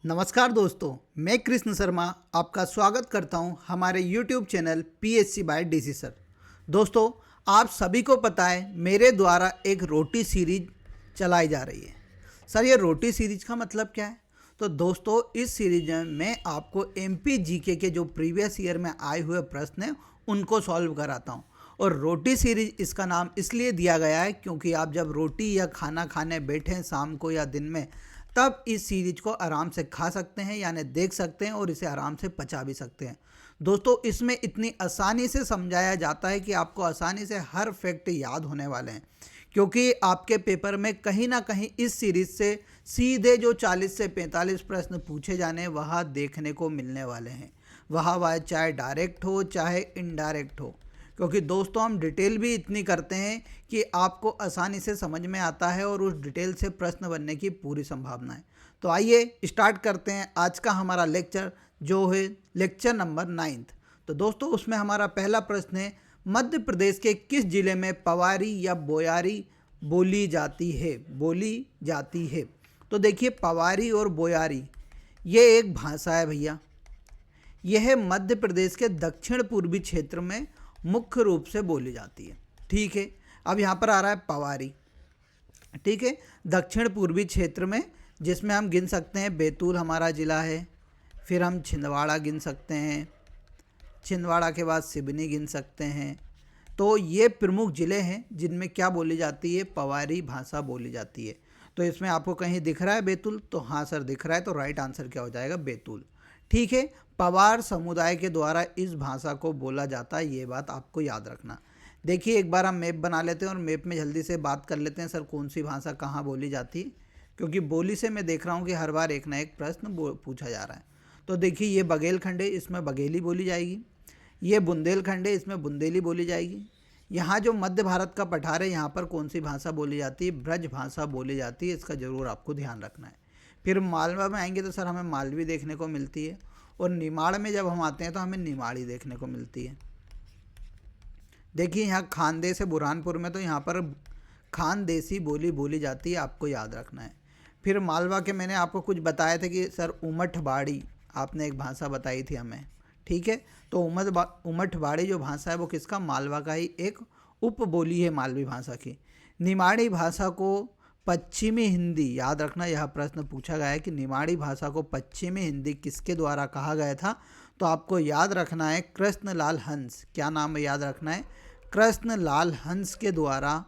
नमस्कार दोस्तों, मैं कृष्ण शर्मा आपका स्वागत करता हूं हमारे YouTube channel PSC by DC sir. दोस्तों, आप सभी को पता है मेरे द्वारा एक रोटी सीरीज चलाई जा रही है। सर, ये रोटी सीरीज का मतलब क्या है? तो दोस्तों, इस सीरीज में मैं आपको MP GK के जो प्रीवियस ईयर में आए हुए प्रश्न हैं उनको सॉल्व कराता हूँ। और रोटी सीरीज इसका नाम इसलिए दिया गया है क्योंकि आप जब रोटी या खाना खाने बैठें शाम को या दिन में, तब इस सीरीज को आराम से खा सकते हैं, यानी देख सकते हैं और इसे आराम से पचा भी सकते हैं। दोस्तों, इसमें इतनी आसानी से समझाया जाता है कि आपको आसानी से हर फैक्ट याद होने वाले हैं, क्योंकि आपके पेपर में कहीं ना कहीं इस सीरीज से सीधे जो 40 से 45 प्रश्न पूछे जाने वह देखने को मिलने वाले हैं। वह चाहे डायरेक्ट हो चाहे इनडायरेक्ट हो, क्योंकि दोस्तों हम डिटेल भी इतनी करते हैं कि आपको आसानी से समझ में आता है और उस डिटेल से प्रश्न बनने की पूरी संभावना है। तो आइए स्टार्ट करते हैं आज का हमारा लेक्चर, जो है लेक्चर नंबर 9। तो दोस्तों, उसमें हमारा पहला प्रश्न है, मध्य प्रदेश के किस जिले में पवारी या बोयारी बोली जाती है? तो देखिए, पवारी और बोयारी ये एक भाषा है भैया। यह मध्य प्रदेश के दक्षिण पूर्वी क्षेत्र में मुख्य रूप से बोली जाती है। ठीक है, अब यहाँ पर आ रहा है पवारी। ठीक है, दक्षिण पूर्वी क्षेत्र में, जिसमें हम गिन सकते हैं बैतूल हमारा ज़िला है, फिर हम छिंदवाड़ा गिन सकते हैं, छिंदवाड़ा के बाद सिवनी गिन सकते हैं। तो ये प्रमुख ज़िले हैं जिनमें क्या बोली जाती है? पवारी भाषा बोली जाती है। तो इसमें आपको कहीं दिख रहा है बैतूल? तो हाँ सर, दिख रहा है। तो राइट आंसर क्या हो जाएगा? बैतूल। ठीक है, पवार समुदाय के द्वारा इस भाषा को बोला जाता है, ये बात आपको याद रखना। देखिए, एक बार हम मैप बना लेते हैं और मैप में जल्दी से बात कर लेते हैं सर कौन सी भाषा कहाँ बोली जाती है, क्योंकि बोली से मैं देख रहा हूँ कि हर बार एक ना एक प्रश्न पूछा जा रहा है। तो देखिए, ये बघेलखंड है, इसमें बघेली बोली जाएगी। ये बुंदेलखंड है, इसमें बुंदेली बोली जाएगी। यहाँ जो मध्य भारत का पठार है, यहाँ पर कौन सी भाषा बोली जाती है? ब्रज भाषा बोली जाती है। इसका ज़रूर आपको ध्यान रखना है। फिर मालवा में आएंगे तो सर हमें मालवी देखने को मिलती है, और निमाड़ में जब हम आते हैं तो हमें निमाड़ी देखने को मिलती है। देखिए, यहाँ खानदेश है बुरहानपुर में, तो यहाँ पर खानदेशी बोली बोली जाती है, आपको याद रखना है। फिर मालवा के मैंने आपको कुछ बताया था कि सर उमठबाड़ी आपने एक भाषा बताई थी हमें। ठीक है, तो उमठबाड़ी जो भाषा है वो किसका? मालवा का ही एक उपबोली है मालवी भाषा की। निमाड़ी भाषा को पश्चिमी हिंदी, याद रखना, यह प्रश्न पूछा गया है कि निमाड़ी भाषा को पश्चिमी हिंदी किसके द्वारा कहा गया था? तो आपको याद रखना है कृष्णलाल हंस। क्या नाम है? याद रखना है कृष्णलाल हंस के द्वारा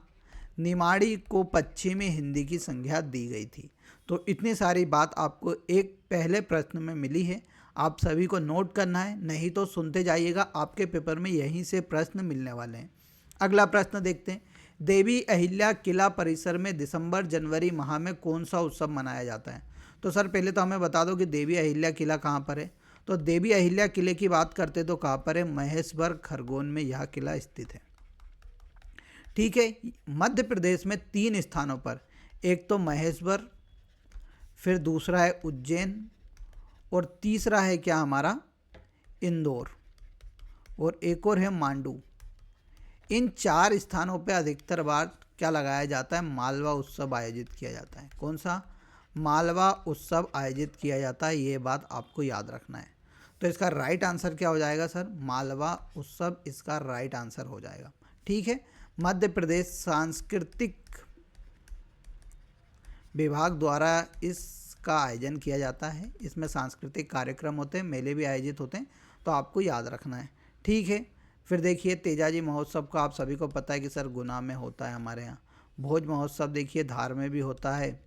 निमाड़ी को पश्चिमी हिंदी की संज्ञा दी गई थी। तो इतनी सारी बात आपको एक पहले प्रश्न में मिली है, आप सभी को नोट करना है, नहीं तो सुनते जाइएगा, आपके पेपर में यहीं से प्रश्न मिलने वाले हैं। अगला प्रश्न देखते हैं, देवी अहिल्या किला परिसर में दिसंबर जनवरी माह में कौन सा उत्सव मनाया जाता है? तो सर पहले तो हमें बता दो कि देवी अहिल्या किला कहाँ पर है। तो देवी अहिल्या किले की बात करते तो कहाँ पर है? महेशवर खरगोन में यह किला स्थित है। ठीक है, मध्य प्रदेश में 3 स्थानों पर, एक तो महेश्वर, फिर दूसरा है उज्जैन, और तीसरा है क्या हमारा? इंदौर, और एक और है मांडू। इन 4 स्थानों पर अधिकतर बार क्या लगाया जाता है? मालवा उत्सव आयोजित किया जाता है। कौन सा? मालवा उत्सव आयोजित किया जाता है, ये बात आपको याद रखना है। तो इसका राइट आंसर क्या हो जाएगा सर? मालवा उत्सव इसका राइट आंसर हो जाएगा। ठीक है, मध्य प्रदेश सांस्कृतिक विभाग द्वारा इसका आयोजन किया जाता है। इसमें सांस्कृतिक कार्यक्रम होते हैं, मेले भी आयोजित होते हैं, तो आपको याद रखना है। ठीक है, फिर देखिए तेजाजी महोत्सव का आप सभी को पता है कि सर गुना में होता है हमारे यहाँ। भोज महोत्सव देखिए धार में भी होता है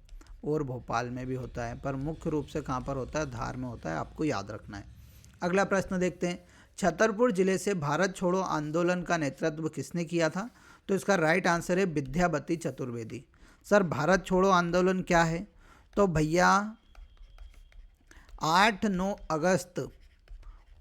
और भोपाल में भी होता है, पर मुख्य रूप से कहाँ पर होता है? धार में होता है, आपको याद रखना है। अगला प्रश्न देखते हैं, छतरपुर जिले से भारत छोड़ो आंदोलन का नेतृत्व किसने किया था? तो इसका राइट आंसर है विद्यापति चतुर्वेदी। सर भारत छोड़ो आंदोलन क्या है? तो भैया 8-9 अगस्त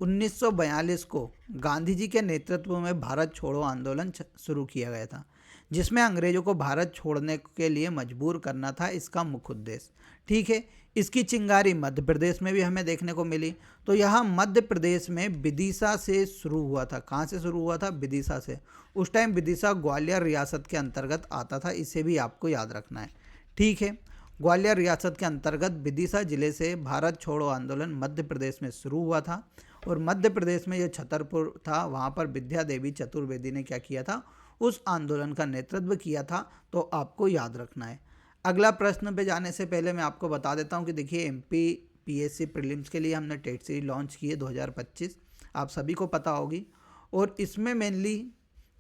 1942 को गांधी जी के नेतृत्व में भारत छोड़ो आंदोलन शुरू किया गया था, जिसमें अंग्रेजों को भारत छोड़ने के लिए मजबूर करना था इसका मुख्य उद्देश्य। ठीक है, इसकी चिंगारी मध्य प्रदेश में भी हमें देखने को मिली। तो यहाँ मध्य प्रदेश में विदिशा से शुरू हुआ था। कहाँ से शुरू हुआ था? विदिशा से। उस टाइम विदिशा ग्वालियर रियासत के अंतर्गत आता था, इसे भी आपको याद रखना है। ठीक है, ग्वालियर रियासत के अंतर्गत विदिशा जिले से भारत छोड़ो आंदोलन मध्य प्रदेश में शुरू हुआ था और मध्य प्रदेश में जो छतरपुर था वहाँ पर विद्या देवी चतुर्वेदी ने क्या किया था, उस आंदोलन का नेतृत्व किया था। तो आपको याद रखना है। अगला प्रश्न पे जाने से पहले मैं आपको बता देता हूँ कि देखिए एमपी पीएससी प्रीलिम्स के लिए हमने टेट सीरीज लॉन्च की है 2025, आप सभी को पता होगी। और इसमें मेनली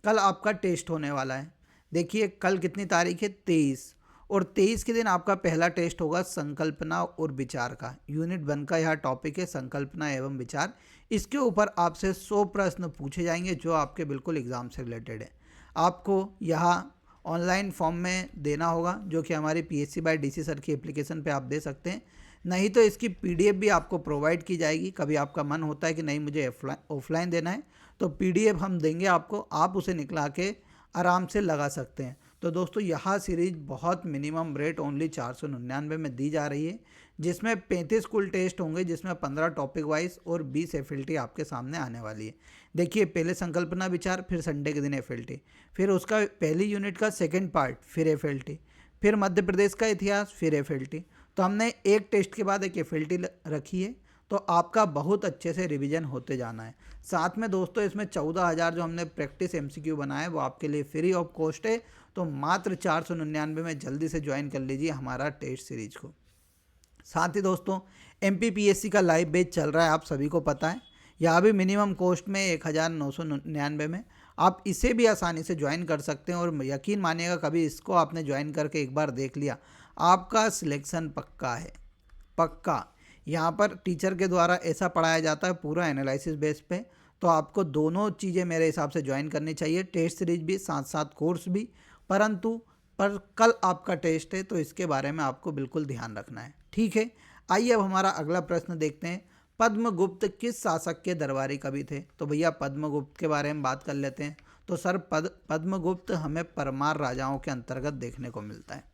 कल आपका टेस्ट होने वाला है। देखिए कल कितनी तारीख है, 23, और 23 के दिन आपका पहला टेस्ट होगा संकल्पना और विचार का। यूनिट 1 का यह टॉपिक है संकल्पना एवं विचार। इसके ऊपर आपसे 100 प्रश्न पूछे जाएंगे जो आपके बिल्कुल एग्ज़ाम से रिलेटेड है। आपको यहाँ ऑनलाइन फॉर्म में देना होगा जो कि हमारी पीएससी बाय डीसी सर की एप्लीकेशन पे आप दे सकते हैं, नहीं तो इसकी पीडीएफ भी आपको प्रोवाइड की जाएगी। कभी आपका मन होता है कि नहीं मुझे ऑफलाइन देना है तो पीडीएफ हम देंगे आपको, आप उसे निकला के आराम से लगा सकते हैं। तो दोस्तों यह सीरीज बहुत मिनिमम रेट ओनली 499 में दी जा रही है, जिसमें 35 कुल टेस्ट होंगे, जिसमें 15 टॉपिक वाइज और 20 एफएलटी आपके सामने आने वाली है। देखिए पहले संकल्पना विचार, फिर संडे के दिन एफएलटी, फिर उसका पहली यूनिट का सेकंड पार्ट, फिर एफएलटी, फिर मध्य प्रदेश का इतिहास, फिर एफएलटी। तो हमने एक टेस्ट के बाद एक एफएलटी रखी है, तो आपका बहुत अच्छे से रिवीजन होते जाना है। साथ में दोस्तों इसमें 14,000 जो हमने प्रैक्टिस एमसीक्यू बनाया है वो आपके लिए फ्री ऑफ कॉस्ट है। तो मात्र 499 में जल्दी से ज्वाइन कर लीजिए हमारा टेस्ट सीरीज को। साथ ही दोस्तों एमपीपीएससी का लाइव बैच चल रहा है, आप सभी को पता है। यहाँ भी मिनिमम कॉस्ट में 1999 में आप इसे भी आसानी से ज्वाइन कर सकते हैं। और यकीन मानिएगा कभी इसको आपने ज्वाइन करके एक बार देख लिया, आपका सिलेक्शन पक्का है, पक्का। यहाँ पर टीचर के द्वारा ऐसा पढ़ाया जाता है पूरा एनालिसिस बेस पे। तो आपको दोनों चीज़ें मेरे हिसाब से ज्वाइन करनी चाहिए, टेस्ट सीरीज भी साथ साथ कोर्स भी। परंतु कल आपका टेस्ट है तो इसके बारे में आपको बिल्कुल ध्यान रखना है, ठीक है। आइए अब हमारा अगला प्रश्न देखते हैं। पद्मगुप्त किस शासक के दरबारी कवि थे? तो भैया पद्मगुप्त के बारे में बात कर लेते हैं। तो सर पद्मगुप्त हमें परमार राजाओं के अंतर्गत देखने को मिलता है,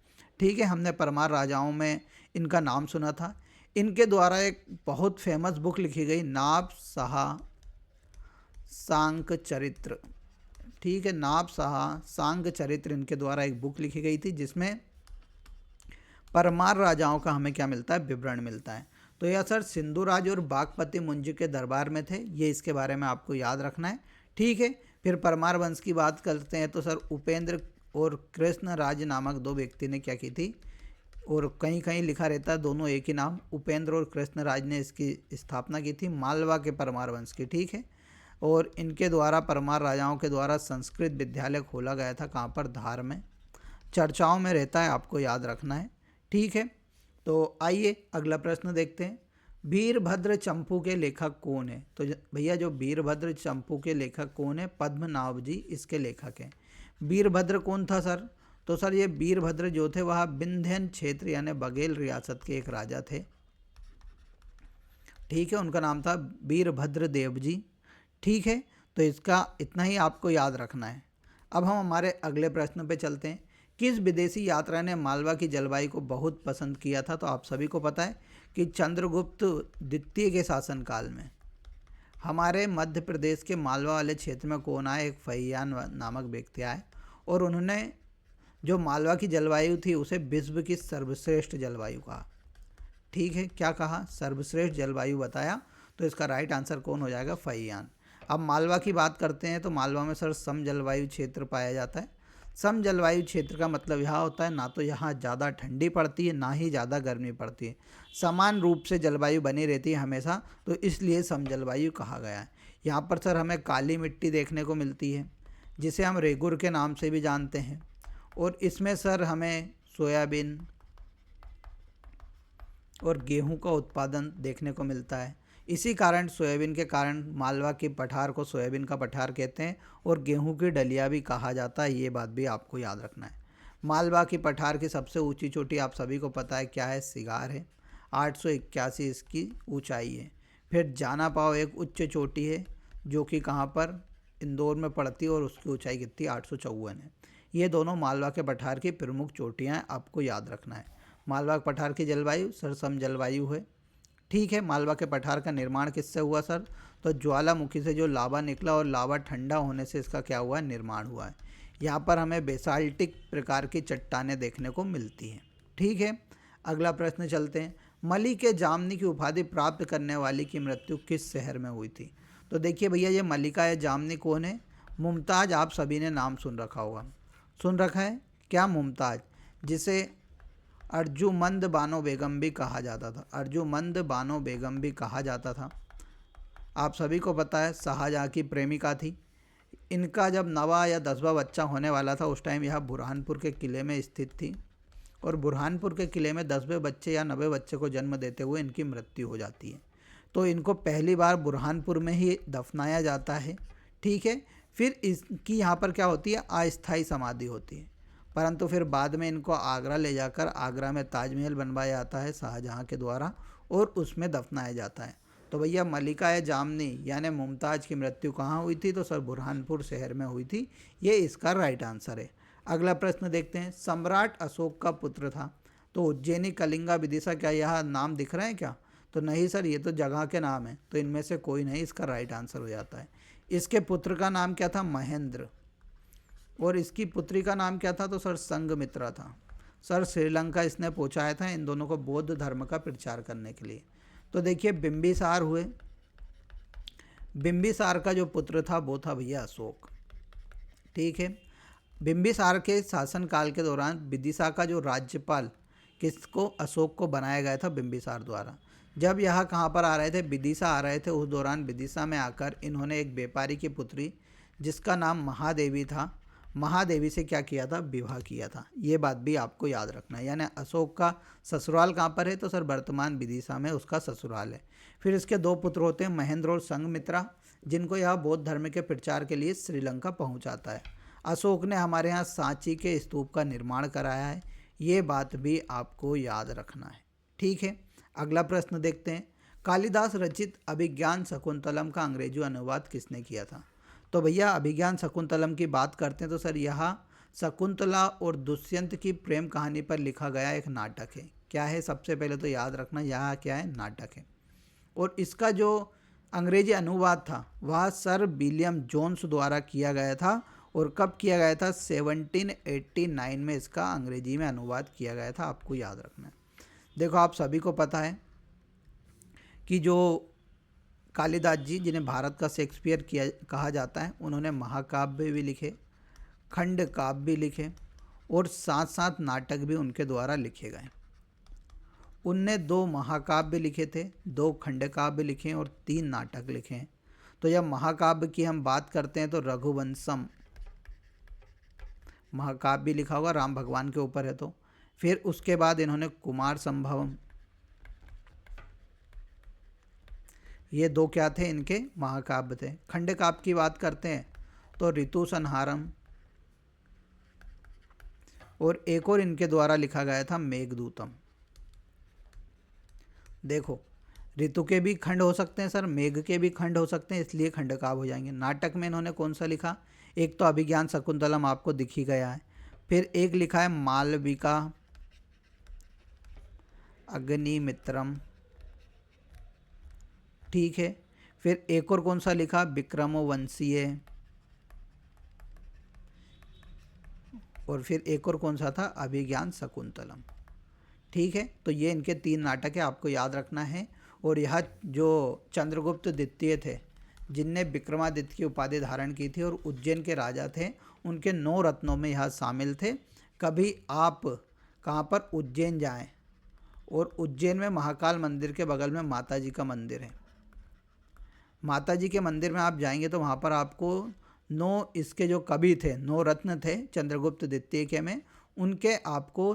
ठीक है। हमने परमार राजाओं में इनका नाम सुना था। इनके द्वारा एक बहुत फेमस बुक लिखी गई नाब शाह सांक चरित्र, ठीक है। नाब शाह सांक चरित्र इनके द्वारा एक बुक लिखी गई थी जिसमें परमार राजाओं का हमें क्या मिलता है, विवरण मिलता है। तो यह सर सिंधुराज और बागपति मुंज के दरबार में थे, ये इसके बारे में आपको याद रखना है, ठीक है। फिर परमार वंश की बात करते हैं तो सर उपेंद्र और कृष्ण राज नामक दो व्यक्ति ने क्या की थी, और कहीं कहीं लिखा रहता है दोनों एक ही नाम, उपेंद्र और कृष्ण राज ने इसकी स्थापना की थी, मालवा के परमार वंश की, ठीक है। और इनके द्वारा परमार राजाओं के द्वारा संस्कृत विद्यालय खोला गया था, कहाँ पर, धार में। चर्चाओं में रहता है, आपको याद रखना है, ठीक है। तो आइए अगला प्रश्न देखते हैं। वीरभद्र चंपू के लेखक कौन है? तो भैया जो वीरभद्र चंपू के लेखक कौन है, पद्मनाभ जी इसके लेखक हैं। वीरभद्र कौन था सर? तो सर ये वीरभद्र जो थे वह विंध्यन क्षेत्र यानी बघेल रियासत के एक राजा थे, ठीक है। उनका नाम था वीरभद्र देव जी, ठीक है। तो इसका इतना ही आपको याद रखना है। अब हम हमारे अगले प्रश्न पे चलते हैं। किस विदेशी यात्रा ने मालवा की जलवायु को बहुत पसंद किया था? तो आप सभी को पता है कि चंद्रगुप्त द्वितीय के शासनकाल में हमारे मध्य प्रदेश के मालवा वाले क्षेत्र में कौन आए, एक फैयान नामक व्यक्ति आए, और उन्होंने जो मालवा की जलवायु थी उसे विश्व की सर्वश्रेष्ठ जलवायु कहा, ठीक है। क्या कहा? सर्वश्रेष्ठ जलवायु बताया। तो इसका राइट आंसर कौन हो जाएगा? फैयान। अब मालवा की बात करते हैं तो मालवा में सर सम जलवायु क्षेत्र पाया जाता है। सम जलवायु क्षेत्र का मतलब यह होता है ना तो यहाँ ज़्यादा ठंडी पड़ती है ना ही ज़्यादा गर्मी पड़ती है, समान रूप से जलवायु बनी रहती है हमेशा, तो इसलिए सम जलवायु कहा गया है। यहाँ पर सर हमें काली मिट्टी देखने को मिलती है जिसे हम रेगुर के नाम से भी जानते हैं, और इसमें सर हमें सोयाबीन और गेहूं का उत्पादन देखने को मिलता है। इसी कारण सोयाबीन के कारण मालवा के पठार को सोयाबीन का पठार कहते हैं और गेहूं की डलिया भी कहा जाता है, ये बात भी आपको याद रखना है। मालवा की पठार की सबसे ऊंची चोटी आप सभी को पता है क्या है, सिगार है, 881 इसकी ऊंचाई है। फिर जाना पाव एक उच्च चोटी है जो कि कहाँ पर, इंदौर में पड़ती है, और उसकी ऊंचाई कितनी, 854 है। ये दोनों मालवा के पठार की प्रमुख चोटियाँ हैं, आपको याद रखना है। मालवा के पठार की जलवायु सर सम जलवायु है, ठीक है। मालवा के पठार का निर्माण किससे हुआ सर? तो ज्वालामुखी से जो लावा निकला और लावा ठंडा होने से इसका क्या हुआ, निर्माण हुआ है। यहाँ पर हमें बेसाल्टिक प्रकार की चट्टानें देखने को मिलती हैं, ठीक है। अगला प्रश्न चलते हैं, मलिके जामनी की उपाधि प्राप्त करने वाली की मृत्यु किस शहर में हुई थी? तो देखिए भैया, ये मलिका या जामनी कौन है? मुमताज़, आप सभी ने नाम सुन रखा होगा, सुन रखा है क्या? मुमताज़, जिसे अर्जुमंद बानो बेगम भी कहा जाता था, अर्जुमंद बानो बेगम भी कहा जाता था। आप सभी को पता है शाहजहाँ की प्रेमिका थी। इनका जब 9वां या 10वां बच्चा होने वाला था उस टाइम यह बुरहानपुर के किले में स्थित थी, और बुरहानपुर के किले में 10वें बच्चे या 9वें बच्चे को जन्म देते हुए इनकी मृत्यु हो जाती है। तो इनको पहली बार बुरहानपुर में ही दफनाया जाता है, ठीक है। फिर इसकी यहाँ पर क्या होती है, अस्थायी समाधि होती है, परंतु फिर बाद में इनको आगरा ले जाकर आगरा में ताजमहल बनवाया जाता है शाहजहाँ के द्वारा, और उसमें दफनाया जाता है। तो भैया मलिका या जामनी यानी मुमताज़ की मृत्यु कहाँ हुई थी? तो सर बुरहानपुर शहर में हुई थी। ये इसका राइट आंसर है। अगला प्रश्न देखते हैं, सम्राट अशोक का पुत्र था तो उज्जैनी, कलिंगा, विदिशा, क्या यह नाम दिख रहे हैं क्या? तो नहीं सर, ये तो जगह के नाम है, तो इनमें से कोई नहीं, इसका राइट आंसर हो जाता है। इसके पुत्र का नाम क्या था? महेंद्र। और इसकी पुत्री का नाम क्या था? तो सर संघमित्रा था। सर श्रीलंका इसने पहुँचाया था इन दोनों को बौद्ध धर्म का प्रचार करने के लिए। तो देखिए बिंबिसार हुए, बिंबिसार का जो पुत्र था वो था भैया अशोक, ठीक है। बिंबिसार के शासनकाल के दौरान विदिशा का जो राज्यपाल किसको? अशोक को बनाया गया था बिंबिसार द्वारा। जब यह कहाँ पर आ रहे थे? विदिशा आ रहे थे, उस दौरान विदिशा में आकर इन्होंने एक व्यापारी की पुत्री जिसका नाम महादेवी था, महादेवी से क्या किया था? विवाह किया था। ये बात भी आपको याद रखना है। यानी अशोक का ससुराल कहाँ पर है? तो सर वर्तमान विदिशा में उसका ससुराल है। फिर इसके दो पुत्र होते हैं, महेंद्र और संघमित्रा, जिनको यह बौद्ध धर्म के प्रचार के लिए श्रीलंका पहुँचाता है। अशोक ने हमारे यहाँ सांची के स्तूप का निर्माण कराया है, ये बात भी आपको याद रखना है, ठीक है। अगला प्रश्न देखते हैं, कालिदास रचित अभिज्ञान शकुंतलम का अंग्रेजी अनुवाद किसने किया था? तो भैया अभिज्ञान शकुंतलम की बात करते हैं तो सर यह शकुंतला और दुष्यंत की प्रेम कहानी पर लिखा गया एक नाटक है। क्या है? सबसे पहले तो याद रखना, यह क्या है? नाटक है। और इसका जो अंग्रेजी अनुवाद था वह सर विलियम जोन्स द्वारा किया गया था। और कब किया गया था? 1789 में इसका अंग्रेजी में अनुवाद किया गया था, आपको याद रखना है। देखो आप सभी को पता है कि जो कालिदास जी, जिन्हें भारत का शेक्सपियर किया कहा जाता है, उन्होंने महाकाव्य भी लिखे, खंड काव्य भी लिखे, और साथ साथ नाटक भी उनके द्वारा लिखे गए। उनने 2 महाकाव्य लिखे थे, 2 खंड काव्य लिखे हैं और 3 नाटक लिखे हैं। तो जब महाकाव्य की हम बात करते हैं तो रघुवंशम महाकाव्य लिखा होगा, राम भगवान के ऊपर है। तो फिर उसके बाद इन्होंने कुमार संभवम, ये 2 क्या थे? इनके महाकाव्य थे। खंड काव्य की बात करते हैं तो ऋतु संहारम, और एक और इनके द्वारा लिखा गया था मेघदूतम। देखो ऋतु के भी खंड हो सकते हैं सर, मेघ के भी खंड हो सकते हैं, इसलिए खंड काव्य हो जाएंगे। नाटक में इन्होंने कौन सा लिखा? एक तो अभिज्ञान शकुंतलम आपको दिख ही गया है, फिर एक लिखा है मालविका अग्निमित्रम, ठीक है। फिर एक और कौन सा लिखा? विक्रमोवंशीय, और फिर एक और कौन सा था? अभिज्ञान शकुंतलम, ठीक है। तो ये इनके 3 नाटक है, आपको याद रखना है। और यह जो चंद्रगुप्त द्वितीय थे, जिनने विक्रमादित्य की उपाधि धारण की थी और उज्जैन के राजा थे, उनके 9 रत्नों में यह शामिल थे। कभी आप कहाँ पर? उज्जैन जाएं, और उज्जैन में महाकाल मंदिर के बगल में माता जी का मंदिर है। माता जी के मंदिर में आप जाएंगे तो वहाँ पर आपको 9 इसके जो कवि थे, 9 रत्न थे चंद्रगुप्त द्वितीय के में, उनके आपको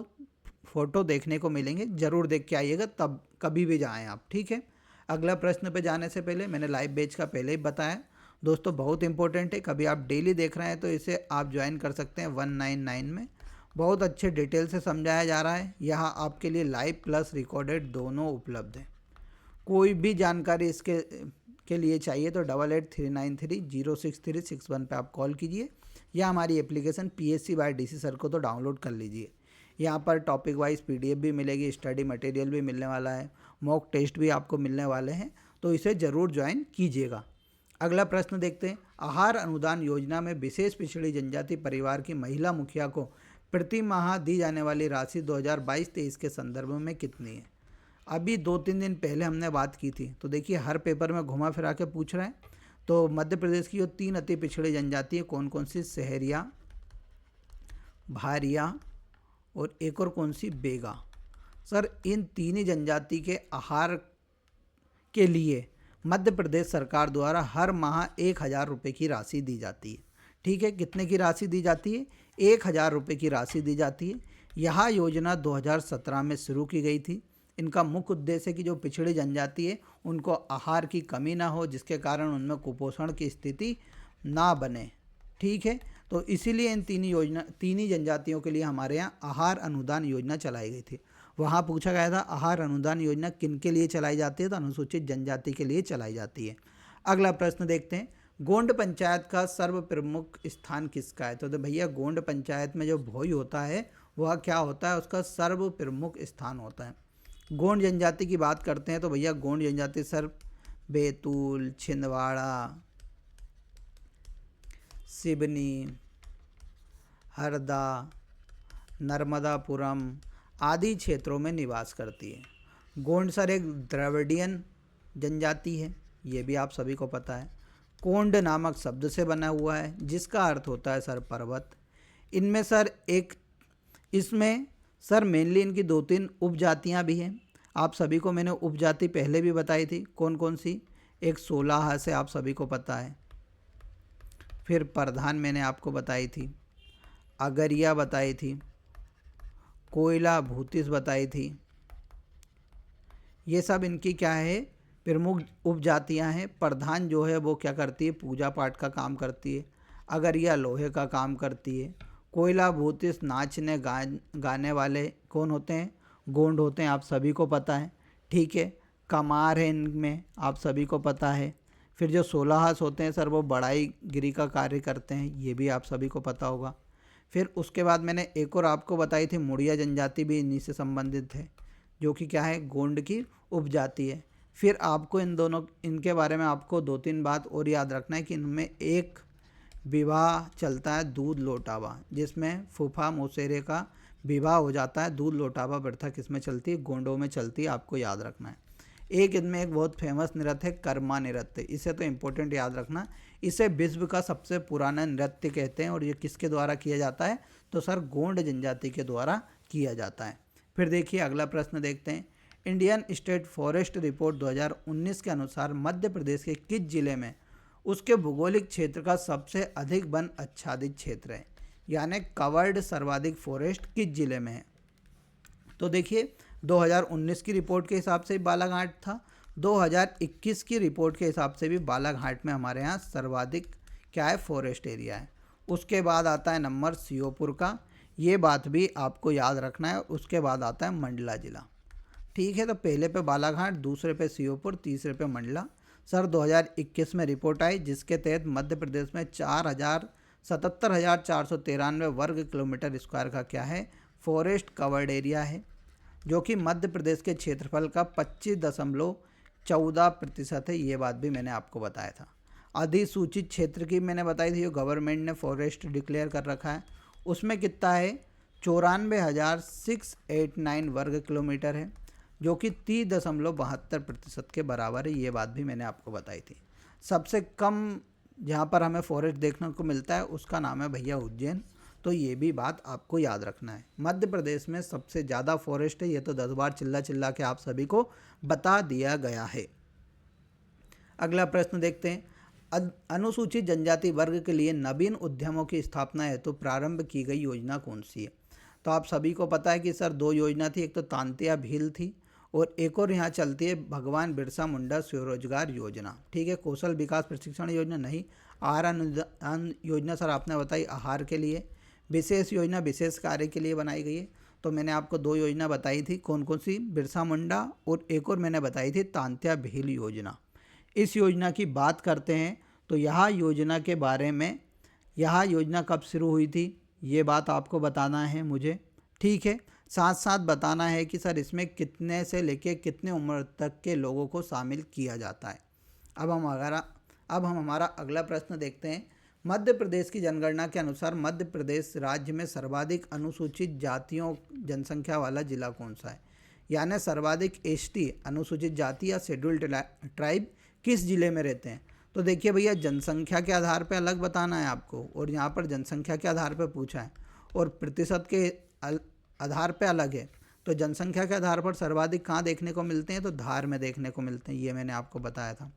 फ़ोटो देखने को मिलेंगे। ज़रूर देख के आइएगा, तब कभी भी जाएं आप, ठीक है। अगला प्रश्न पे जाने से पहले मैंने लाइव बैच का पहले ही बताया दोस्तों, बहुत इंपॉर्टेंट है। कभी आप डेली देख रहे हैं तो इसे आप ज्वाइन कर सकते हैं 199 में। बहुत अच्छे डिटेल से समझाया जा रहा है। यहाँ आपके लिए लाइव प्लस रिकॉर्डेड दोनों उपलब्ध है। कोई भी जानकारी इसके के लिए चाहिए तो 8839306361 पे आप कॉल कीजिए, या हमारी application PSC by DC sir को तो डाउनलोड कर लीजिए। यहाँ पर टॉपिक वाइज PDF भी मिलेगी, स्टडी मटेरियल भी मिलने वाला है, मॉक टेस्ट भी आपको मिलने वाले हैं, तो इसे ज़रूर ज्वाइन कीजिएगा। अगला प्रश्न देखते हैं, आहार अनुदान योजना में विशेष पिछड़ी जनजाति परिवार की महिला मुखिया को प्रति माह दी जाने वाली राशि 2022-23 के संदर्भ में कितनी है? अभी 2-3 दिन पहले हमने बात की थी। तो देखिए हर पेपर में घुमा फिरा के पूछ रहे हैं। तो मध्य प्रदेश की जो 3 अति पिछड़ी जनजाति है कौन कौन सी? सहरिया, भारिया और एक और कौन सी? बेगा। सर इन तीन ही जनजाति के आहार के लिए मध्य प्रदेश सरकार द्वारा हर माह 1,000 रुपये की राशि दी जाती है। ठीक है, कितने की राशि दी जाती है? 1,000 रुपये की राशि दी जाती है। यह योजना 2017 में शुरू की गई थी। इनका मुख्य उद्देश्य है कि जो पिछड़ी जनजाति है उनको आहार की कमी ना हो, जिसके कारण उनमें कुपोषण की स्थिति ना बने। ठीक है, तो इसीलिए इन तीन ही जनजातियों के लिए हमारे यहाँ आहार अनुदान योजना चलाई गई थी। वहाँ पूछा गया था आहार अनुदान योजना किन के लिए चलाई जाती है? तो अनुसूचित जनजाति के लिए चलाई जाती है। अगला प्रश्न देखते हैं, गोंड पंचायत का सर्व प्रमुख स्थान किसका है? तो भैया गोंड पंचायत में जो भोई होता है वह क्या होता है? उसका सर्व प्रमुख स्थान होता है। गोंड जनजाति की बात करते हैं तो भैया गोंड जनजाति सर बैतूल, छिंदवाड़ा, सिवनी, हरदा, नर्मदापुरम आदि क्षेत्रों में निवास करती है। गोंड सर एक द्रविडियन जनजाति है, ये भी आप सभी को पता है। कोंड नामक शब्द से बना हुआ है जिसका अर्थ होता है सर पर्वत। इनमें सर इसमें सर मेनली इनकी 2-3 उपजातियाँ भी हैं। आप सभी को मैंने उपजाति पहले भी बताई थी, कौन कौन सी? एक सोलाह से आप सभी को पता है, फिर प्रधान मैंने आपको बताई थी, अगरिया बताई थी, कोयला भूतिस बताई थी। ये सब इनकी क्या है? प्रमुख उपजातियां हैं। प्रधान जो है वो क्या करती है? पूजा पाठ का काम करती है। अगरिया लोहे का काम करती है। कोयला भूतिस नाचने गाने वाले कौन होते हैं? गोंड होते हैं, आप सभी को पता है। ठीक है, कमार है इनमें, आप सभी को पता है। फिर जो सोलाहस होते हैं सर वो बढ़ाई गिरी का कार्य करते हैं, ये भी आप सभी को पता होगा। फिर उसके बाद मैंने एक और आपको बताई थी मुड़िया जनजाति भी इन्हीं से संबंधित है, जो कि क्या है? गोंड की उपजाति है। फिर आपको इनके बारे में आपको 2-3 बात और याद रखना है कि इनमें एक विवाह चलता है दूध लोटावा, जिसमें फूफा मौसेरे का विवाह हो जाता है। दूध लोटावा प्रथा किसमें चलती है? गोंडों में चलती है, आपको याद रखना है। एक इनमें एक बहुत फेमस नृत्य है कर्मा नृत्य, इसे तो इम्पोर्टेंट याद रखना। इसे विश्व का सबसे पुराना नृत्य कहते हैं और ये किसके द्वारा किया जाता है? तो सर गोंड जनजाति के द्वारा किया जाता है। फिर देखिए अगला प्रश्न देखते हैं, इंडियन स्टेट फॉरेस्ट रिपोर्ट 2019 के अनुसार मध्य प्रदेश के किस जिले में उसके भौगोलिक क्षेत्र का सबसे अधिक वन आच्छादित क्षेत्र है? यानी कवर्ड सर्वाधिक फॉरेस्ट किस जिले में है? तो देखिए 2019 की रिपोर्ट के हिसाब से बालाघाट था, 2021 की रिपोर्ट के हिसाब से भी बालाघाट में हमारे यहाँ सर्वाधिक क्या है? फॉरेस्ट एरिया है। उसके बाद आता है नंबर श्योपुर का, ये बात भी आपको याद रखना है। उसके बाद आता है मंडला जिला। ठीक है, तो पहले पे बालाघाट, दूसरे पे श्योपुर, तीसरे पे मंडला। सर 2021 में रिपोर्ट आई जिसके तहत मध्य प्रदेश में 77,493 वर्ग किलोमीटर स्क्वायर का क्या है? फॉरेस्ट कवर्ड एरिया है, जो कि मध्य प्रदेश के क्षेत्रफल का 25.14% है। ये बात भी मैंने आपको बताया था। अधिसूचित क्षेत्र की मैंने बताई थी, जो गवर्नमेंट ने फॉरेस्ट डिक्लेयर कर रखा है, उसमें कितना है? 94,689 वर्ग किलोमीटर है, जो कि 30.72% के बराबर है। ये बात भी मैंने आपको बताई थी। सबसे कम जहाँ पर हमें फॉरेस्ट देखने को मिलता है उसका नाम है भैया उज्जैन, तो ये भी बात आपको याद रखना है। मध्य प्रदेश में सबसे ज़्यादा फॉरेस्ट है, ये तो 10 बार चिल्ला के आप सभी को बता दिया गया है। अगला प्रश्न देखते हैं, अनुसूचित जनजाति वर्ग के लिए नवीन उद्यमों की स्थापना हेतु तो प्रारंभ की गई योजना कौन सी है? तो आप सभी को पता है कि सर 2 योजना थी, एक तो तांत्या भील थी और एक और यहाँ चलती है भगवान बिरसा मुंडा स्वरोजगार योजना। ठीक है, कौशल विकास प्रशिक्षण योजना नहीं। आहार अनुदान योजना सर आपने बताई आहार के लिए, विशेष योजना विशेष कार्य के लिए बनाई गई है। तो मैंने आपको 2 योजना बताई थी, कौन कौन सी? बिरसा मुंडा और एक और मैंने बताई थी तांत्या भील योजना। इस योजना की बात करते हैं तो यह योजना के बारे में, यह योजना कब शुरू हुई थी ये बात आपको बताना है मुझे। ठीक है, साथ साथ बताना है कि सर इसमें कितने से लेके कितने उम्र तक के लोगों को शामिल किया जाता है। अब हम हमारा अगला प्रश्न देखते हैं, मध्य प्रदेश की जनगणना के अनुसार मध्य प्रदेश राज्य में सर्वाधिक अनुसूचित जातियों जनसंख्या वाला जिला कौन सा है, यानी सर्वाधिक एसटी अनुसूचित जाति या शेड्यूल्ड ट्राइब किस जिले में रहते हैं। तो देखिए भैया, जनसंख्या के आधार पर अलग बताना है आपको, और यहाँ पर जनसंख्या के आधार पर पूछा है, और प्रतिशत के आधार पर अलग है। तो जनसंख्या के आधार पर सर्वाधिक कहाँ देखने को मिलते हैं, तो धार में देखने को मिलते हैं, ये मैंने आपको बताया था।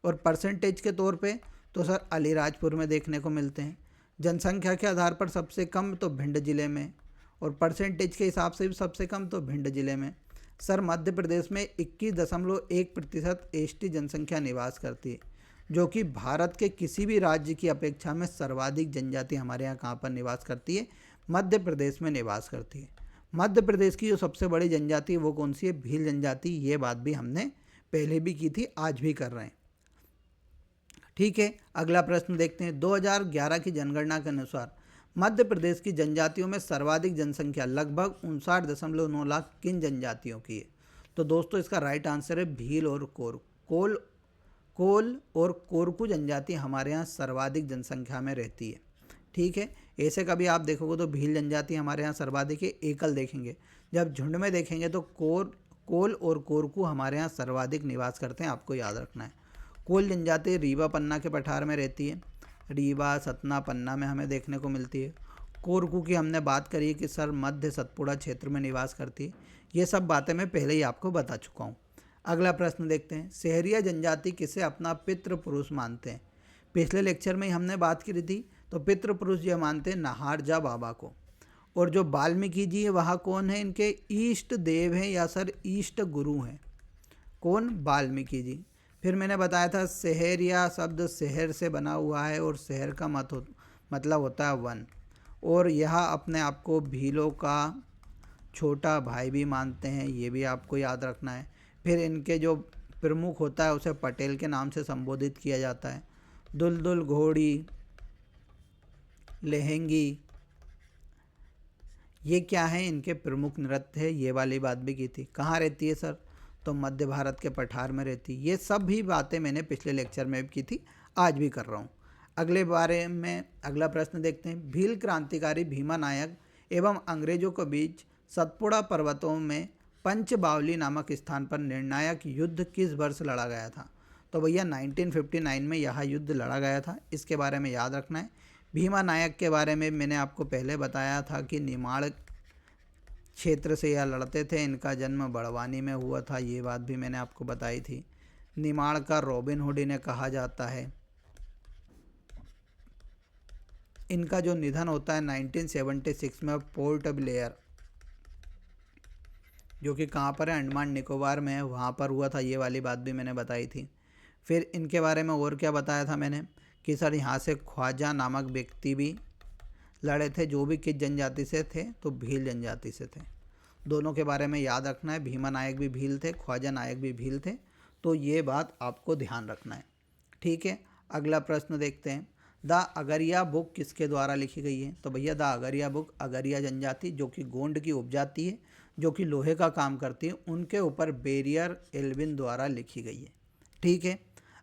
और परसेंटेज के तौर पे तो सर अलीराजपुर में देखने को मिलते हैं। जनसंख्या के आधार पर सबसे कम तो भिंड जिले में, और परसेंटेज के हिसाब से भी सबसे कम तो भिंड जिले में। सर मध्य प्रदेश में 21.1% एसटी जनसंख्या निवास करती है, जो कि भारत के किसी भी राज्य की अपेक्षा में सर्वाधिक जनजाति हमारे यहाँ कहाँ पर निवास करती है, मध्य प्रदेश में निवास करती है। मध्य प्रदेश की जो सबसे बड़ी जनजाति है वो कौन सी है, भील जनजाति। ये बात भी हमने पहले भी की थी, आज भी कर रहे हैं। ठीक है, अगला प्रश्न देखते हैं। 2011 की जनगणना के अनुसार मध्य प्रदेश की जनजातियों में सर्वाधिक जनसंख्या लगभग 59.9 लाख किन जनजातियों की है। तो दोस्तों इसका राइट आंसर है भील और कोल और कोरकू जनजाति हमारे यहाँ सर्वाधिक जनसंख्या में रहती है। ठीक है, ऐसे कभी आप देखोगे तो भील जनजाति हमारे यहाँ सर्वाधिक है, एकल देखेंगे। जब झुंड में देखेंगे तो कोल और कोरकू हमारे यहाँ सर्वाधिक निवास करते हैं, आपको याद रखना है। कोल जनजाति रीवा पन्ना के पठार में रहती है, रीवा सतना पन्ना में हमें देखने को मिलती है। कोरकू की हमने बात करी है कि सर मध्य सतपुड़ा क्षेत्र में निवास करती है। ये सब बातें मैं पहले ही आपको बता चुका हूँ। अगला प्रश्न देखते हैं। सहरिया जनजाति किसे अपना पितृ पुरुष मानते हैं। पिछले लेक्चर में ही हमने बात की थी, तो पितृ पुरुष ये मानते हैं नहारजा बाबा को। और जो वाल्मीकि जी है वह कौन है, इनके ईष्ट देव हैं या सर ईष्ट गुरु हैं। कौन, वाल्मीकि जी। फिर मैंने बताया था सहरिया शब्द शहर से बना हुआ है, और शहर का मतलब होता है वन, और यह अपने आप को भीलों का छोटा भाई भी मानते हैं, ये भी आपको याद रखना है। फिर इनके जो प्रमुख होता है उसे पटेल के नाम से संबोधित किया जाता है। दुलदुल घोड़ी, लहंगी, ये क्या है, इनके प्रमुख नृत्य है। ये वाली बात भी की थी। कहाँ रहती है सर, तो मध्य भारत के पठार में रहती। ये सब भी बातें मैंने पिछले लेक्चर में भी की थी, आज भी कर रहा हूँ। अगले बारे में अगला प्रश्न देखते हैं। भील क्रांतिकारी भीमा नायक एवं अंग्रेजों के बीच सतपुड़ा पर्वतों में पंचबावली नामक स्थान पर निर्णायक युद्ध किस वर्ष लड़ा गया था। तो भैया 1959 में यह युद्ध लड़ा गया था, इसके बारे में याद रखना है। भीमा नायक के बारे में मैंने आपको पहले बताया था कि निमाड़ क्षेत्र से यह लड़ते थे। इनका जन्म बड़वानी में हुआ था, ये बात भी मैंने आपको बताई थी। निमाड़ का रॉबिन हुड इन्हें कहा जाता है। इनका जो निधन होता है 1976 में पोर्ट ब्लेयर, जो कि कहाँ पर है, अंडमान निकोबार में है, वहाँ पर हुआ था। ये वाली बात भी मैंने बताई थी। फिर इनके बारे में और क्या बताया था मैंने कि सर यहाँ से ख्वाजा नामक व्यक्ति भी लड़े थे, जो भी किस जनजाति से थे, तो भील जनजाति से थे। दोनों के बारे में याद रखना है। भीमा नायक भी भील थे, ख्वाजा नायक भी भील थे, तो ये बात आपको ध्यान रखना है। ठीक है, अगला प्रश्न देखते हैं। द अगरिया बुक किसके द्वारा लिखी गई है। तो भैया द अगरिया बुक अगरिया जनजाति, जो कि गोंड की उपजाति है, जो कि लोहे का काम करती है, उनके ऊपर बेरियर एल्विन द्वारा लिखी गई है। ठीक है,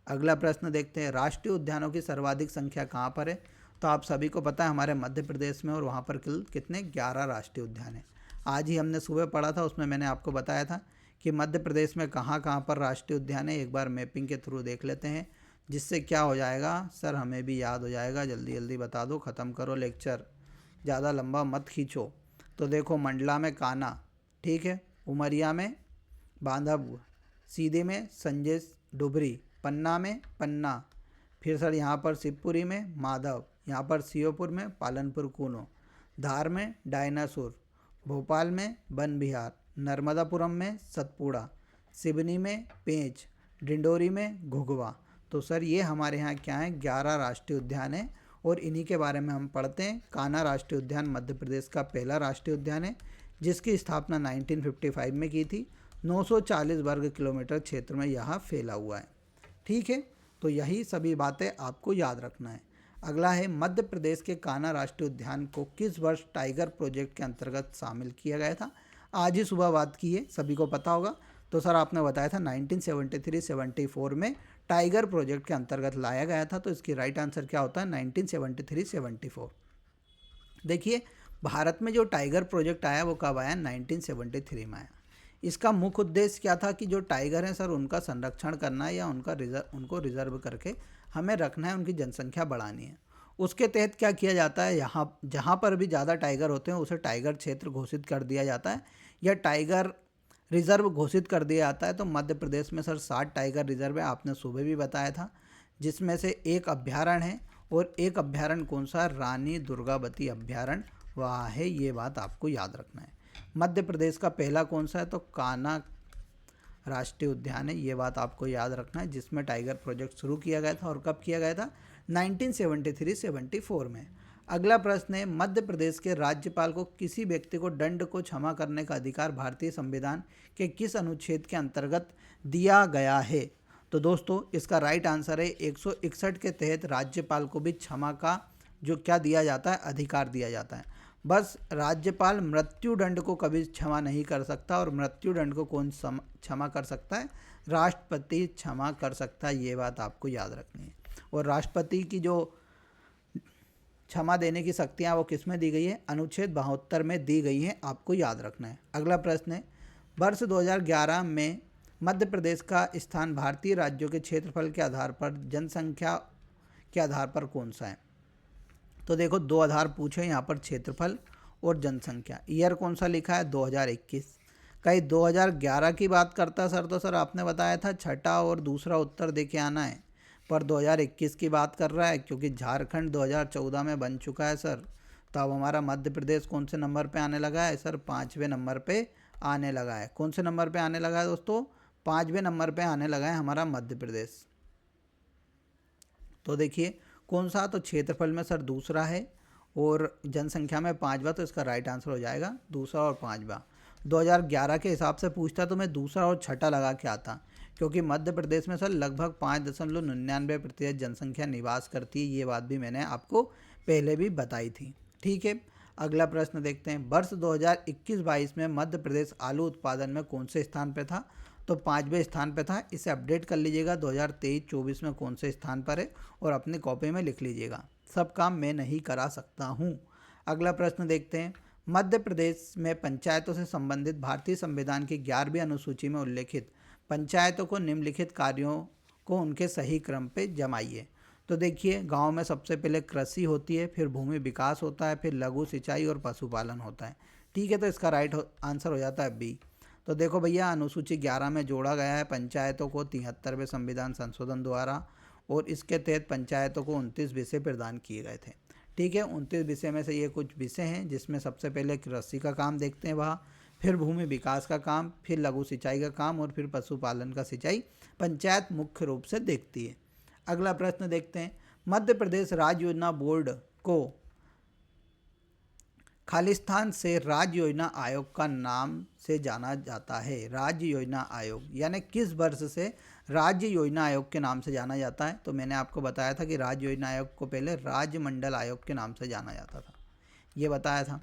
अगला प्रश्न देखते हैं। राष्ट्रीय उद्यानों की सर्वाधिक संख्या कहाँ पर है। तो आप सभी को पता है हमारे मध्य प्रदेश में, और वहाँ पर कुल कितने 11 राष्ट्रीय उद्यान हैं। आज ही हमने सुबह पढ़ा था, उसमें मैंने आपको बताया था कि मध्य प्रदेश में कहाँ कहाँ पर राष्ट्रीय उद्यान है। एक बार मैपिंग के थ्रू देख लेते हैं, जिससे क्या हो जाएगा सर, हमें भी याद हो जाएगा। जल्दी जल्दी बता दो, ख़त्म करो लेक्चर, ज़्यादा लंबा मत खींचो। तो देखो, मंडला में कान्हा, ठीक है, उमरिया में बांधव, सीधी में संजय डुबरी, पन्ना में पन्ना, फिर सर यहाँ पर शिवपुरी में माधव, यहाँ पर सीहोपुर में पालनपुर कूनो, धार में डायनासोर, भोपाल में वन विहार, नर्मदापुरम में सतपुड़ा, सिवनी में पेंच, डिंडोरी में घुघवा। तो सर ये हमारे यहाँ क्या है, 11 राष्ट्रीय उद्यान है, और इन्हीं के बारे में हम पढ़ते हैं। कान्हा राष्ट्रीय उद्यान मध्य प्रदेश का पहला राष्ट्रीय उद्यान है, जिसकी स्थापना 1955 में की थी। 940 वर्ग किलोमीटर क्षेत्र में यह फैला हुआ है। ठीक है, तो यही सभी बातें आपको याद रखना है। अगला है, मध्य प्रदेश के कान्हा राष्ट्रीय उद्यान को किस वर्ष टाइगर प्रोजेक्ट के अंतर्गत शामिल किया गया था। आज ही सुबह बात की है, सभी को पता होगा। तो सर आपने बताया था 1973-74 में टाइगर प्रोजेक्ट के अंतर्गत लाया गया था। तो इसकी राइट आंसर क्या होता है? 1973-74। देखिए, भारत में जो टाइगर प्रोजेक्ट आया वो कब आया? 1973 में आया। इसका मुख्य उद्देश्य क्या था कि जो टाइगर हैं सर उनका संरक्षण करना है या उनको रिजर्व करके हमें रखना है, उनकी जनसंख्या बढ़ानी है। उसके तहत क्या किया जाता है, यहाँ जहाँ पर भी ज़्यादा टाइगर होते हैं उसे टाइगर क्षेत्र घोषित कर दिया जाता है या टाइगर रिजर्व घोषित कर दिया जाता है। तो मध्य प्रदेश में सर 60 टाइगर रिजर्व है, आपने सुबह भी बताया था, जिसमें से एक अभ्यारण्य है। और एक अभ्यारण्य कौन सा? रानी दुर्गावती अभ्यारण्य वहाँ है, ये बात आपको याद रखना है। मध्य प्रदेश का पहला कौन सा है? तो कान्हा राष्ट्रीय उद्यान है, ये बात आपको याद रखना है, जिसमें टाइगर प्रोजेक्ट शुरू किया गया था। और कब किया गया था? 1973-74 में। अगला प्रश्न है, मध्य प्रदेश के राज्यपाल को किसी व्यक्ति को दंड को क्षमा करने का अधिकार भारतीय संविधान के किस अनुच्छेद के अंतर्गत दिया गया है? तो दोस्तों इसका राइट आंसर है 161 के तहत राज्यपाल को भी क्षमा का जो क्या दिया जाता है? अधिकार दिया जाता है। बस राज्यपाल मृत्युदंड को कभी क्षमा नहीं कर सकता, और मृत्युदंड को कौन क्षमा कर सकता है? राष्ट्रपति क्षमा कर सकता है, ये बात आपको याद रखनी है। और राष्ट्रपति की जो क्षमा देने की शक्तियाँ वो किस में दी गई है? अनुच्छेद 72 में दी गई हैं, आपको याद रखना है। अगला प्रश्न है, वर्ष 2011 में मध्य प्रदेश का स्थान भारतीय राज्यों के क्षेत्रफल के आधार पर जनसंख्या के आधार पर कौन सा है? तो देखो, दो आधार पूछे यहाँ पर, क्षेत्रफल और जनसंख्या। ईयर कौन सा लिखा है? 2021। कहीं 2011 की बात करता सर तो सर आपने बताया था छठा और दूसरा उत्तर देके आना है, पर 2021 की बात कर रहा है, क्योंकि झारखंड 2014 में बन चुका है सर। तो अब हमारा मध्य प्रदेश कौन से नंबर पे आने लगा है? सर 5वें नंबर पे आने लगा है। कौन से नंबर पे आने लगा है दोस्तों? 5वें नंबर पे आने लगा है हमारा मध्य प्रदेश। तो देखिए कौन सा? तो क्षेत्रफल में सर दूसरा है, और जनसंख्या में 5वां, तो इसका राइट आंसर हो जाएगा दूसरा और 5वां। 2011 के हिसाब से पूछता तो मैं दूसरा और छठा लगा के आता, क्योंकि मध्य प्रदेश में सर लगभग 5.99% जनसंख्या निवास करती है, ये बात भी मैंने आपको पहले भी बताई थी। ठीक है, अगला प्रश्न देखते हैं। वर्ष 2021-22 में मध्य प्रदेश आलू उत्पादन में कौन से स्थान पर था? तो 5वें स्थान पर था। इसे अपडेट कर लीजिएगा 2023-24 में कौन से स्थान पर है, और अपनी कॉपी में लिख लीजिएगा। सब काम मैं नहीं करा सकता हूँ। अगला प्रश्न देखते हैं। मध्य प्रदेश में पंचायतों से संबंधित भारतीय संविधान की 11वीं अनुसूची में उल्लेखित पंचायतों को निम्नलिखित कार्यों को उनके सही क्रम पे जमाइए। तो देखिए, गांव में सबसे पहले कृषि होती है, फिर भूमि विकास होता है, फिर लघु सिंचाई और पशुपालन होता है। ठीक है, तो इसका राइट आंसर हो जाता है बी। तो देखो भैया, अनुसूची 11 में जोड़ा गया है पंचायतों को 73वें संविधान संशोधन द्वारा, और इसके तहत पंचायतों को 29 विषय प्रदान किए गए थे। ठीक है, 29 विषय में से ये कुछ विषय हैं, जिसमें सबसे पहले कृषि का काम देखते हैं वहाँ, फिर भूमि विकास का काम, फिर लघु सिंचाई का काम, और फिर पशुपालन का सिंचाई पंचायत मुख्य रूप से देखती है। अगला प्रश्न देखते हैं। मध्य प्रदेश राज्य योजना बोर्ड को खालिस्तान से राज्य योजना आयोग का नाम से जाना जाता है। राज्य योजना आयोग यानी किस वर्ष से राज्य योजना आयोग के नाम से जाना जाता है? तो मैंने आपको बताया था कि राज्य योजना आयोग को पहले राज्य मंडल आयोग के नाम से जाना जाता था, ये बताया था।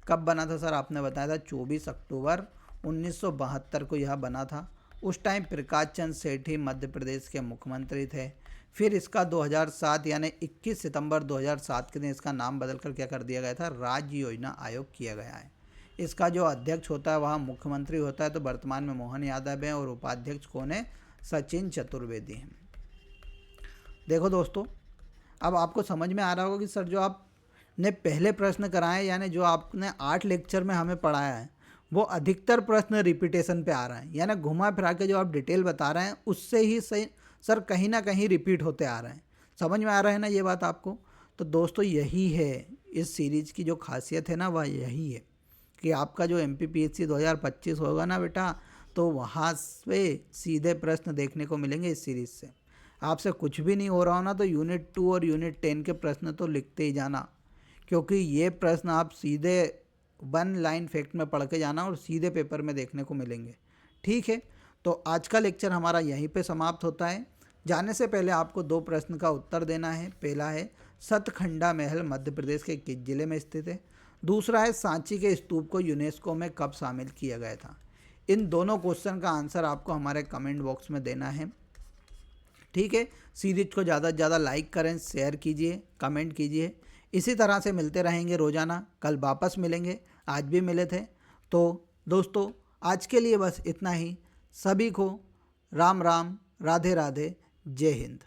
कब बना था सर? आपने बताया था 24 अक्टूबर 1972 को यह बना था। उस टाइम प्रकाश चंद्र सेठी मध्य प्रदेश के मुख्यमंत्री थे। फिर इसका 2007 यानी 21 सितंबर 2007 के दिन इसका नाम बदलकर क्या कर दिया गया था? राज्य योजना आयोग किया गया है। इसका जो अध्यक्ष होता है वह मुख्यमंत्री होता है, तो वर्तमान में मोहन यादव है, और उपाध्यक्ष कौन है? सचिन चतुर्वेदी हैं। देखो दोस्तों, अब आपको समझ में आ रहा होगा कि सर जो आपने पहले प्रश्न कराए, यानी जो आपने 8 लेक्चर में हमें पढ़ाया है, वो अधिकतर प्रश्न रिपीटेशन पे आ रहा है, यानी घुमा फिरा के जो आप डिटेल बता रहे हैं उससे ही सही सर कहीं ना कहीं रिपीट होते आ रहे हैं। समझ में आ रहा है ना ये बात आपको? तो दोस्तों यही है इस सीरीज़ की जो खासियत है ना, वह यही है कि आपका जो MPPSC 2025 होगा ना बेटा, तो वहाँ से सीधे प्रश्न देखने को मिलेंगे इस सीरीज़ से। आपसे कुछ भी नहीं हो रहा हो ना, तो यूनिट 2 और यूनिट 10 के प्रश्न तो लिखते ही जाना, क्योंकि ये प्रश्न आप सीधे 1 लाइन फैक्ट में पढ़ के जाना और सीधे पेपर में देखने को मिलेंगे। ठीक है, तो आज का लेक्चर हमारा यहीं पे समाप्त होता है। जाने से पहले आपको 2 प्रश्न का उत्तर देना है। पहला है सतखंडा महल मध्य प्रदेश के किस जिले में स्थित है? दूसरा है सांची के स्तूप को यूनेस्को में कब शामिल किया गया था? इन दोनों क्वेश्चन का आंसर आपको हमारे कमेंट बॉक्स में देना है। ठीक है, सीरीज को ज़्यादा से ज़्यादा लाइक करें, शेयर कीजिए, कमेंट कीजिए। इसी तरह से मिलते रहेंगे रोज़ाना। कल वापस मिलेंगे, आज भी मिले थे। तो दोस्तों आज के लिए बस इतना ही। सभी को राम राम, राधे राधे, जय हिंद।